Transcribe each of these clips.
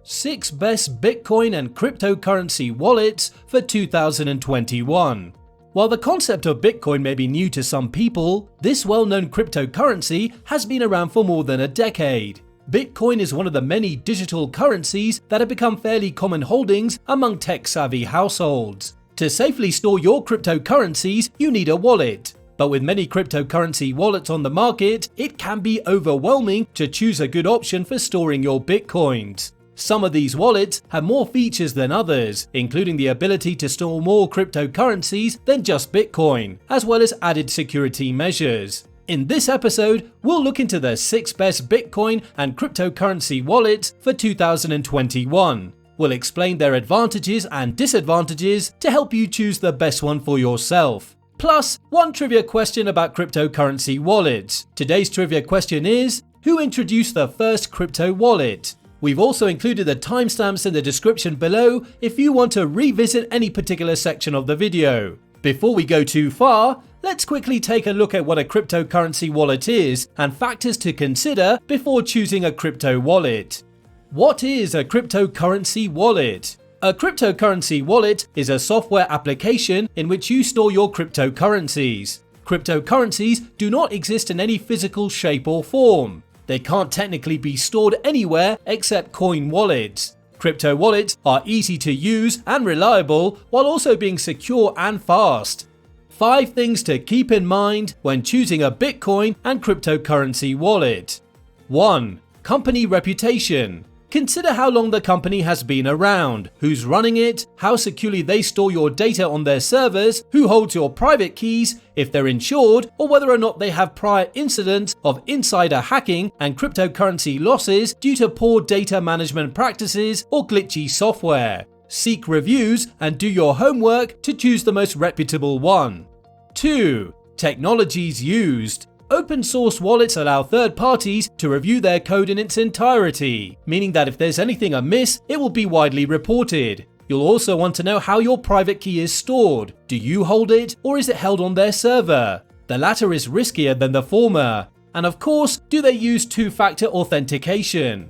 6 best Bitcoin and cryptocurrency wallets for 2021. While the concept of Bitcoin may be new to some people, this well-known cryptocurrency has been around for more than a decade. Bitcoin is one of the many digital currencies that have become fairly common holdings among tech-savvy households. To safely store your cryptocurrencies, you need a wallet. But with many cryptocurrency wallets on the market, it can be overwhelming to choose a good option for storing your Bitcoins. Some of these wallets have more features than others, including the ability to store more cryptocurrencies than just Bitcoin, as well as added security measures. In this episode, we'll look into the 6 best Bitcoin and cryptocurrency wallets for 2021. We'll explain their advantages and disadvantages to help you choose the best one for yourself. Plus, one trivia question about cryptocurrency wallets. Today's trivia question is, who introduced the first crypto wallet? We've also included the timestamps in the description below if you want to revisit any particular section of the video. Before we go too far, let's quickly take a look at what a cryptocurrency wallet is and factors to consider before choosing a crypto wallet. What is a cryptocurrency wallet? A cryptocurrency wallet is a software application in which you store your cryptocurrencies. Cryptocurrencies do not exist in any physical shape or form. They can't technically be stored anywhere except coin wallets. Crypto wallets are easy to use and reliable while also being secure and fast. 5 things to keep in mind when choosing a Bitcoin and cryptocurrency wallet. 1. Company reputation. Consider how long the company has been around, who's running it, how securely they store your data on their servers, who holds your private keys, if they're insured, or whether or not they have prior incidents of insider hacking and cryptocurrency losses due to poor data management practices or glitchy software. Seek reviews and do your homework to choose the most reputable one. 2. Technologies used. Open source wallets allow third parties to review their code in its entirety, meaning that if there's anything amiss, it will be widely reported. You'll also want to know how your private key is stored. Do you hold it, or is it held on their server? The latter is riskier than the former. And of course, do they use two-factor authentication?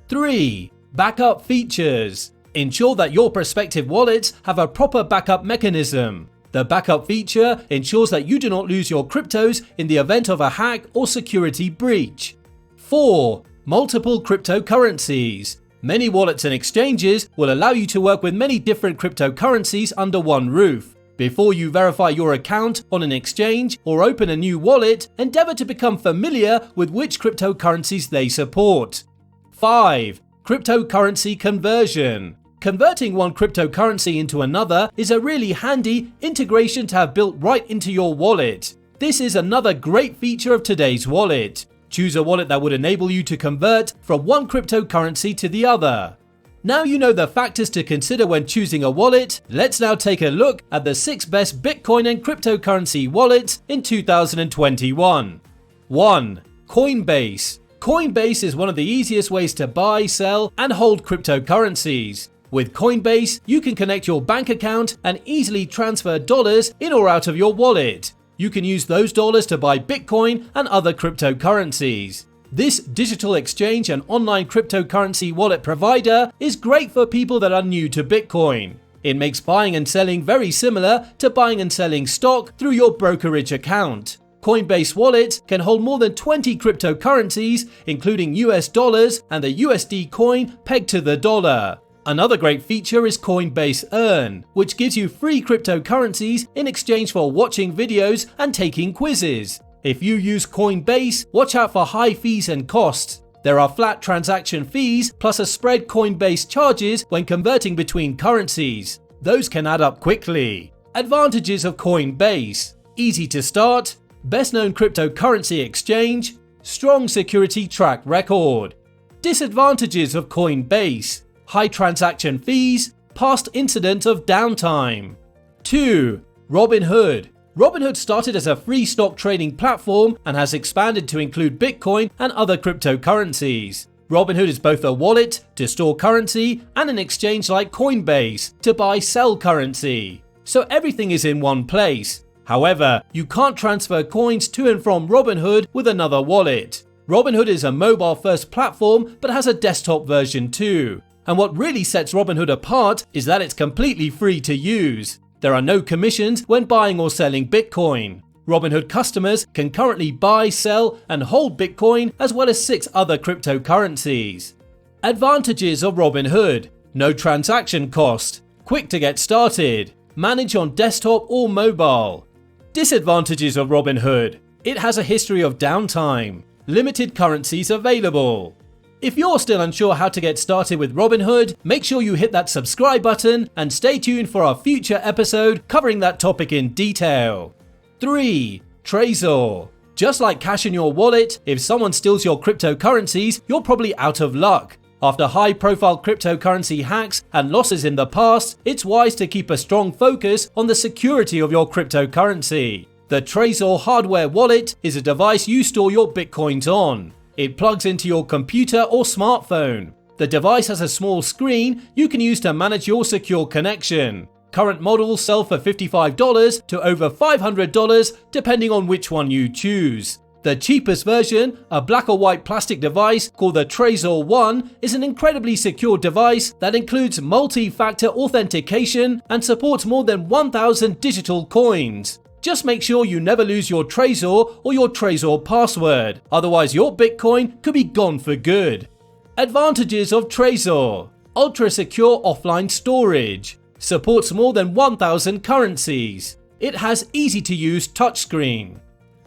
3. Backup features. Ensure that your prospective wallets have a proper backup mechanism. The backup feature ensures that you do not lose your cryptos in the event of a hack or security breach. 4. Multiple cryptocurrencies. Many wallets and exchanges will allow you to work with many different cryptocurrencies under one roof. Before you verify your account on an exchange or open a new wallet, endeavor to become familiar with which cryptocurrencies they support. 5. Cryptocurrency conversion. Converting one cryptocurrency into another is a really handy integration to have built right into your wallet. This is another great feature of today's wallet. Choose a wallet that would enable you to convert from one cryptocurrency to the other. Now you know the factors to consider when choosing a wallet, let's now take a look at the 6 best Bitcoin and cryptocurrency wallets in 2021. 1. Coinbase. Coinbase is one of the easiest ways to buy, sell, and hold cryptocurrencies. With Coinbase, you can connect your bank account and easily transfer dollars in or out of your wallet. You can use those dollars to buy Bitcoin and other cryptocurrencies. This digital exchange and online cryptocurrency wallet provider is great for people that are new to Bitcoin. It makes buying and selling very similar to buying and selling stock through your brokerage account. Coinbase wallets can hold more than 20 cryptocurrencies, including US dollars and the USD coin pegged to the dollar. Another great feature is Coinbase Earn, which gives you free cryptocurrencies in exchange for watching videos and taking quizzes. If you use Coinbase, watch out for high fees and costs. There are flat transaction fees plus a spread Coinbase charges when converting between currencies. Those can add up quickly. Advantages of Coinbase: easy to start, best known cryptocurrency exchange, strong security track record. Disadvantages of Coinbase: high transaction fees, past incident of downtime. 2. Robinhood. Robinhood started as a free stock trading platform and has expanded to include Bitcoin and other cryptocurrencies. Robinhood is both a wallet to store currency and an exchange like Coinbase to buy/sell currency. So everything is in one place. However, you can't transfer coins to and from Robinhood with another wallet. Robinhood is a mobile-first platform but has a desktop version too. And what really sets Robinhood apart is that it's completely free to use. There are no commissions when buying or selling Bitcoin. Robinhood customers can currently buy, sell, and hold Bitcoin as well as 6 other cryptocurrencies. Advantages of Robinhood: no transaction cost, quick to get started, manage on desktop or mobile. Disadvantages of Robinhood: it has a history of downtime, limited currencies available. If you're still unsure how to get started with Robinhood, make sure you hit that subscribe button and stay tuned for our future episode covering that topic in detail. 3. Trezor. Just like cash in your wallet, if someone steals your cryptocurrencies, you're probably out of luck. After high-profile cryptocurrency hacks and losses in the past, it's wise to keep a strong focus on the security of your cryptocurrency. The Trezor hardware wallet is a device you store your Bitcoins on. It plugs into your computer or smartphone. The device has a small screen you can use to manage your secure connection. Current models sell for $55 to over $500 depending on which one you choose. The cheapest version, a black or white plastic device called the Trezor 1, is an incredibly secure device that includes multi-factor authentication and supports more than 1,000 digital coins. Just make sure you never lose your Trezor or your Trezor password, otherwise your Bitcoin could be gone for good. Advantages of Trezor: ultra-secure offline storage, supports more than 1,000 currencies. It has easy-to-use touchscreen.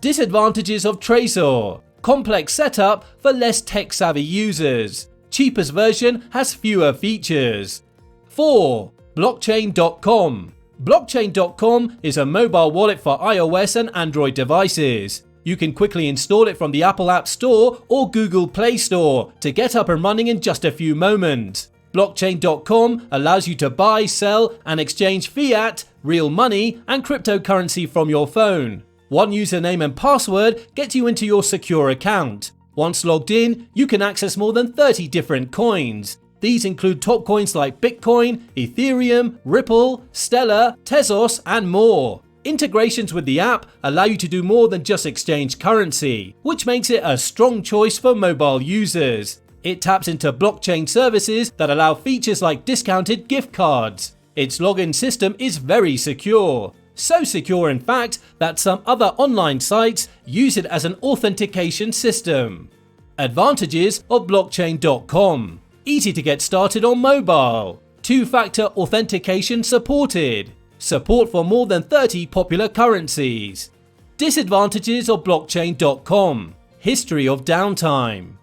Disadvantages of Trezor: complex setup for less tech-savvy users. Cheapest version has fewer features. 4. Blockchain.com. Blockchain.com is a mobile wallet for iOS and Android devices. You can quickly install it from the Apple App Store or Google Play Store to get up and running in just a few moments. Blockchain.com allows you to buy, sell, and exchange fiat, real money, and cryptocurrency from your phone. One username and password gets you into your secure account. Once logged in, you can access more than 30 different coins. These include top coins like Bitcoin, Ethereum, Ripple, Stellar, Tezos, and more. Integrations with the app allow you to do more than just exchange currency, which makes it a strong choice for mobile users. It taps into blockchain services that allow features like discounted gift cards. Its login system is very secure. So secure, in fact, that some other online sites use it as an authentication system. Advantages of blockchain.com: easy to get started on mobile, 2-factor authentication supported, support for more than 30 popular currencies. Disadvantages of blockchain.com: history of downtime.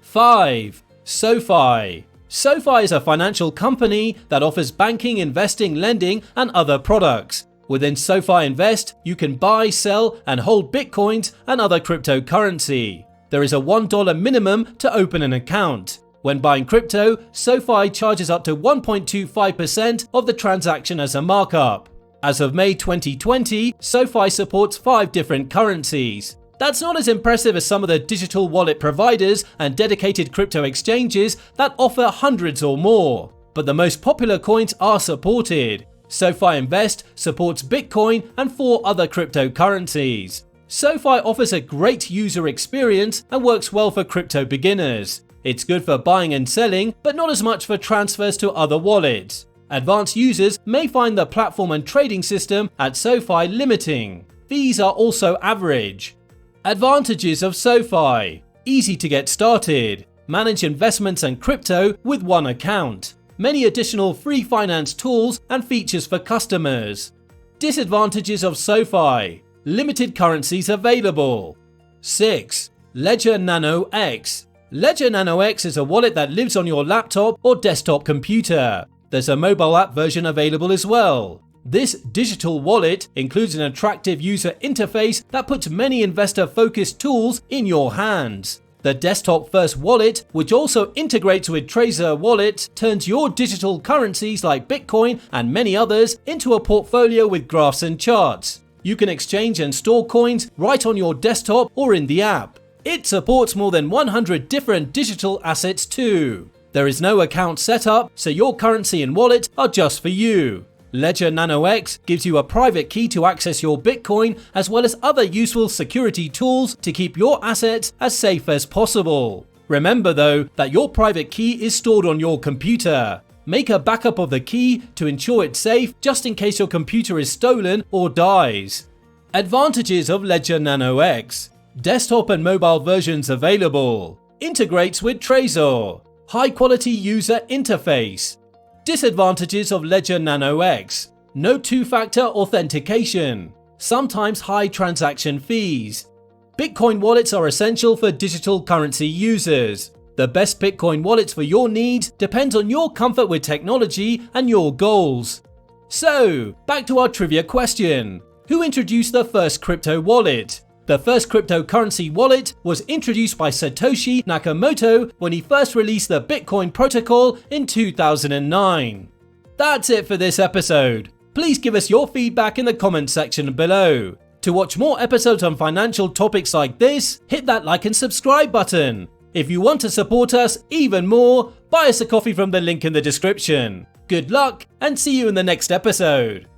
5. SoFi. SoFi is a financial company that offers banking, investing, lending, and other products. Within SoFi Invest, you can buy, sell, and hold Bitcoins and other cryptocurrency. There is a $1 minimum to open an account. When buying crypto, SoFi charges up to 1.25% of the transaction as a markup. As of May 2020, SoFi supports 5 different currencies. That's not as impressive as some of the digital wallet providers and dedicated crypto exchanges that offer hundreds or more. But the most popular coins are supported. SoFi Invest supports Bitcoin and 4 other cryptocurrencies. SoFi offers a great user experience and works well for crypto beginners. It's good for buying and selling, but not as much for transfers to other wallets. Advanced users may find the platform and trading system at SoFi limiting. Fees are also average. Advantages of SoFi: easy to get started, manage investments and crypto with one account, many additional free finance tools and features for customers. Disadvantages of SoFi: limited currencies available. 6. Ledger Nano X. Ledger Nano X is a wallet that lives on your laptop or desktop computer. There's a mobile app version available as well. This digital wallet includes an attractive user interface that puts many investor-focused tools in your hands. The desktop-first wallet, which also integrates with Trezor Wallet, turns your digital currencies like Bitcoin and many others into a portfolio with graphs and charts. You can exchange and store coins right on your desktop or in the app. It supports more than 100 different digital assets too. There is no account setup, so your currency and wallet are just for you. Ledger Nano X gives you a private key to access your Bitcoin as well as other useful security tools to keep your assets as safe as possible. Remember though that your private key is stored on your computer. Make a backup of the key to ensure it's safe just in case your computer is stolen or dies. Advantages of Ledger Nano X. Desktop and mobile versions available. Integrates with Trezor. High quality user interface. Disadvantages of Ledger Nano X. No two-factor authentication. Sometimes high transaction fees. Bitcoin wallets are essential for digital currency users. The best Bitcoin wallets for your needs depends on your comfort with technology and your goals. So, back to our trivia question. Who introduced the first crypto wallet? The first cryptocurrency wallet was introduced by Satoshi Nakamoto when he first released the Bitcoin protocol in 2009. That's it for this episode. Please give us your feedback in the comments section below. To watch more episodes on financial topics like this, hit that like and subscribe button. If you want to support us even more, buy us a coffee from the link in the description. Good luck and see you in the next episode.